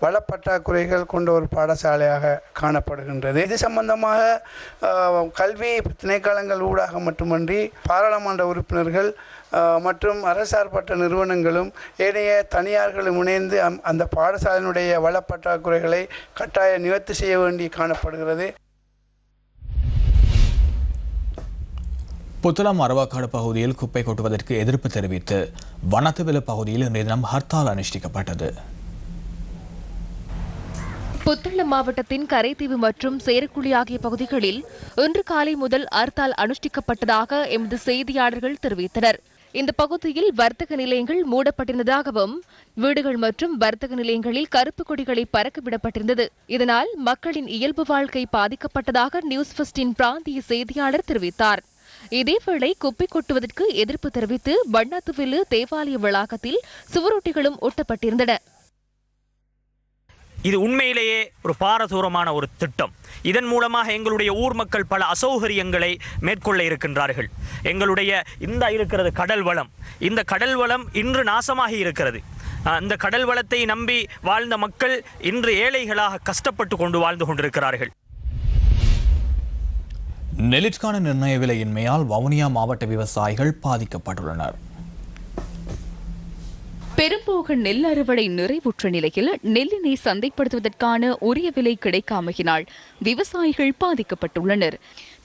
வளப்பற்றாக்குறைகள் கொண்ட ஒரு பாடசாலையாக காணப்படுகின்றது. இது சம்பந்தமாக கல்வி திணைக்களங்கள் ஊடாக மட்டுமன்றி பாராளுமன்ற உறுப்பினர்கள் மற்றும் அரசார்பற்ற நிறுவனங்களும் ஏனைய தனியார்களும் இணைந்து அந்த பாடசாலையினுடைய வளப்பற்றாக்குறைகளை கட்டாய நிவர்த்தி செய்ய வேண்டி காணப்படுகிறது. புத்தளம் அரவாக்காடு பகுதியில் குப்பை கொட்டுவதற்கு எதிர்ப்பு தெரிவித்து வனத்துவில பகுதியில் இன்றைய தினம் ஹர்த்தால் அனுஷ்டிக்கப்பட்டது. புத்தளம் மாவட்டத்தின் கரைத்தீவு மற்றும் சேரக்குழி ஆகிய பகுதிகளில் இன்று காலை முதல் ஹர்த்தால் அனுஷ்டிக்கப்பட்டதாக எமது செய்தியாளர்கள் தெரிவித்தனர். இந்த பகுதியில் வர்த்தக நிலையங்கள் மூடப்பட்டிருந்ததாகவும் வீடுகள் மற்றும் வர்த்தக நிலையங்களில் கருப்பு கொடிகளை பறக்கவிடப்பட்டிருந்தது. இதனால் மக்களின் இயல்பு வாழ்க்கை பாதிக்கப்பட்டதாக நியூஸ் ஃபர்ஸ்டின் பிராந்திய செய்தியாளர் தெரிவித்தார். இதேவேளை குப்பை கொட்டுவதற்கு எதிர்ப்பு தெரிவித்து வண்ணாத்துவிலு தேவாலய வளாகத்தில் சுவரொட்டிகளும் ஒட்டப்பட்டிருந்தன. இது உண்மையிலேயே ஒரு பாரதூரமான ஒரு திட்டம். இதன் மூலமாக எங்களுடைய ஊர் மக்கள் பல அசௌகரியங்களை மேற்கொள்ள இருக்கின்றார்கள். எங்களுடைய இருக்கிறது கடல் வளம், இந்த கடல் வளம் இன்று நாசமாகி இருக்கிறது. இந்த கடல் வளத்தை நம்பி வாழ்ந்த மக்கள் இன்று ஏழைகளாக கஷ்டப்பட்டு கொண்டு வாழ்ந்து கொண்டிருக்கிறார்கள். நெல்லிற்கான நிர்ணய விலையின்மையால் வவுனியா மாவட்ட விவசாயிகள் பாதிக்கப்பட்டுள்ளனர். பெரும்போக நெல் அறுவடை நிறைவுற்ற நிலையில் நெல்லினை சந்தைப்படுத்துவதற்கான உரிய விலை கிடைக்காமையினால் விவசாயிகள் பாதிக்கப்பட்டுள்ளனர்.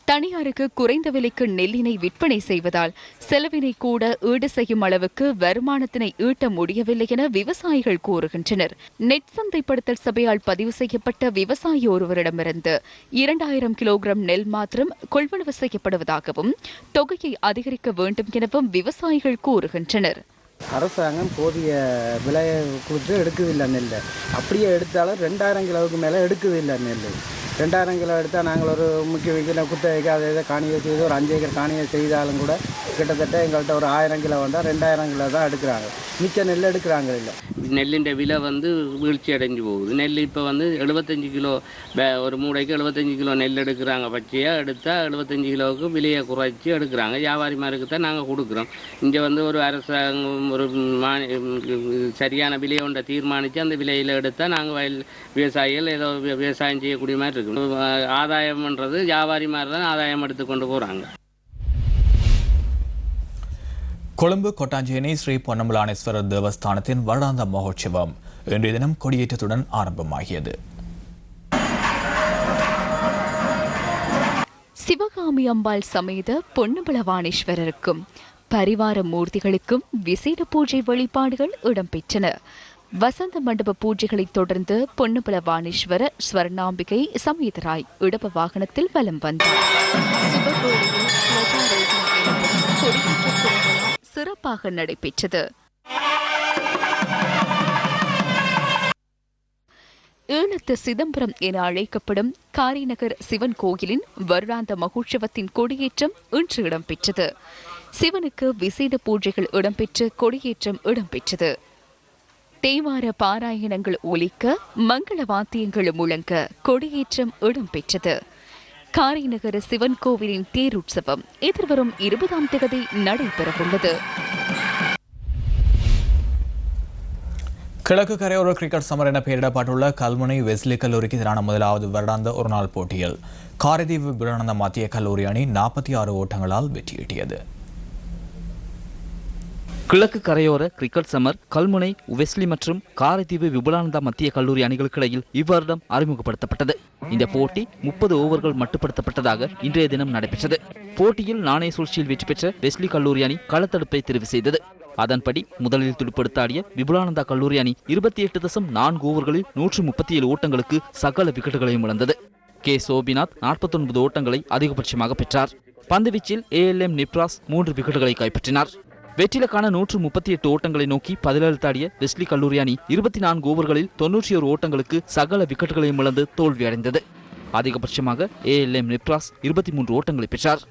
தனியாருக்கு குறைந்த விலைக்கு நெல்லினை விற்பனை செய்வதால் செலவினை கூட ஈடு செய்யும் அளவுக்கு வருமானத்தினை ஈட்ட முடியவில்லை என விவசாயிகள் கூறுகின்றனர். நெட் சந்தைப்படுத்தல் சபையால் பதிவு செய்யப்பட்ட விவசாயி ஒருவரிடமிருந்து 2000 கிலோகிராம் நெல் மாத்திரம் கொள்வனவு செய்யப்படுவதாகவும் தொகையை அதிகரிக்க வேண்டும் எனவும் விவசாயிகள் கூறுகின்றனர். அரசாங்கம் போதிய விலையை கொடுத்து எடுக்குதில்லை நெல். அப்படியே எடுத்தாலும் 2000 கிலோவுக்கு மேலே எடுக்குதில்லை நெல். 2000 கிலோ எடுத்தால் நாங்கள் ஒரு முக்கிய வைக்கிற குத்தகைக்கு அதை இதை காணியை செய்து ஒரு 5 ஏக்கர் காணியை செய்தாலும் கூட கிட்டத்தட்ட எங்கள்கிட்ட ஒரு 1000 கிலோ வந்தால் 2000 கிலோ தான் எடுக்கிறாங்க. மிச்ச நெல் எடுக்கிறாங்க இல்லை. நெல்லின் விலை வீழ்ச்சி அடைஞ்சு போகுது. நெல் இப்போ 75 கிலோ ஒரு மூடைக்கு 75 கிலோ நெல் எடுக்கிறாங்க. பச்சையாக எடுத்தால் 75 கிலோவுக்கு விலையை குறைச்சி எடுக்கிறாங்க. வியாபாரிமாருக்கு தான் நாங்கள் கொடுக்குறோம். இங்கே ஒரு அரசாங்கம் ஒரு சரியான விலையை ஒன்றை தீர்மானித்து அந்த விலையில் எடுத்தால் நாங்கள் விவசாயிகள் ஏதோ விவசாயம் செய்யக்கூடிய மாதிரி இருக்கும். ஆதாயம்ன்றது வியாபாரி மாதிரி தான் ஆதாயம் எடுத்துக்கொண்டு போகிறாங்க. கொழும்பு கொட்டாஞ்சேனை ஸ்ரீ பொன்னம்பலானேஸ்வரர் தேவஸ்தானத்தின் வருடாந்த மகோற்சவம் இன்றைய தினம் கொடியேற்றத்துடன் ஆரம்பமாகியது. சிவகாமி அம்பாள் சமேத பொன்னம்பலவானேஸ்வரருக்கும் பரிவார மூர்த்திகளுக்கும் விசேட பூஜை வழிபாடுகள் இடம்பெற்றன. வசந்த மண்டப பூஜைகளைத் தொடர்ந்து பொன்னம்பலவானேஸ்வர ஸ்வர்ணாம்பிகை சமேதராய் இடப வாகனத்தில் வலம் வந்தார். சிறப்பாக நடைபெற்றது. ஈழத்து சிதம்பரம் என அழைக்கப்படும் காரிநகர் சிவன் கோயிலின் வருடாந்த மகோற்சவத்தின் கொடியேற்றம் இன்று இடம்பெற்றது. சிவனுக்கு விசேட பூஜைகள் இடம்பெற்று கொடியேற்றம் இடம்பெற்றது. தேவார பாராயணங்கள் ஒலிக்க மங்கள வாத்தியங்கள் முழங்க கொடியேற்றம் இடம்பெற்றது. காரிநகர சிவன் கோவிலின் தேருற்சவம் எதிர்வரும் 20ஆம் தேதி நடைபெறவுள்ளது. கிழக்கு கரையோர கிரிக்கெட் சமர் என பெயரிடப்பட்டுள்ள கல்முனை வெஸ்லி கல்லூரிக்கு எதிரான முதலாவது வருடாந்த ஒருநாள் போட்டியில் காரைதீவு விபுலானந்த மத்திய கல்லூரி அணி 46 ஓட்டங்களால் வெற்றியீட்டியது. கிழக்கு கரையோர கிரிக்கெட் சமர் கல்முனை வெஸ்லி மற்றும் காரைதீவு விபுலானந்தா மத்திய கல்லூரி அணிகளுக்கு இடையில் இவ்வருடம் அறிமுகப்படுத்தப்பட்டது. இந்த போட்டி 30 ஓவர்கள் மட்டுப்படுத்தப்பட்டதாக இன்றைய தினம் நடைபெற்றது. போட்டியில் நாணய சூழ்ச்சியில் வெற்றி பெற்ற வெஸ்லி கல்லூரி அணி களத்தடுப்பை தெரிவு செய்தது. அதன்படி முதலில் துடுப்படுத்தாடிய விபுலானந்தா கல்லூரி அணி 28.4 ஓவர்களில் 137 ஓட்டங்களுக்கு சகல விக்கெட்டுகளையும் இழந்தது. கே சோபிநாத் 49 ஓட்டங்களை அதிகபட்சமாக பெற்றார். பந்துவீச்சில் ALM நிப்ராஸ் 3 விக்கெட்டுகளை கைப்பற்றினார். வெற்றிலுக்கான 138 ஓட்டங்களை நோக்கி பதிலளித்தாடிய வெஸ்லி கல்லூரி அணி 24 ஓவர்களில் 91 ஓட்டங்களுக்கு சகல விக்கெட்டுகளையும் இழந்து தோல்வியடைந்தது. அதிகபட்சமாக ALM நிப்ராஸ் 23 ஓட்டங்களை பெற்றார்.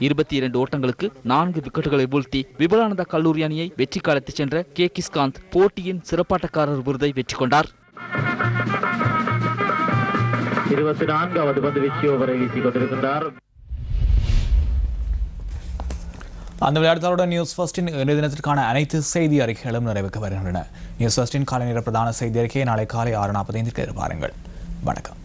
22 ஓட்டங்களுக்கு 4 விக்கெட்டுகளை வீழ்த்தி விபுலானந்தா கல்லூரி அணியை வெற்றி காலத்தில் சென்ற கே கிஸ்காந்த் போட்டியின் சிறப்பாட்டக்காரர் விருதை வெற்றி கொண்டார். 24வது பந்து வீச்சு ஓவரை வீசிக் கொண்டிருக்கின்றார். அந்த விளையாட்டுகளுடன் நியூஸ் ஃபர்ஸ்டின் இன்றைய தினத்திற்கான அனைத்து செய்தி அறிக்கைகளும் நிறைவுக்கு வருகின்றன. நியூஸ் ஃபர்ஸ்டின் காலை நேர பிரதான செய்தி அறிக்கையை நாளை காலை 6:45 எதிர்பாருங்கள். வணக்கம்.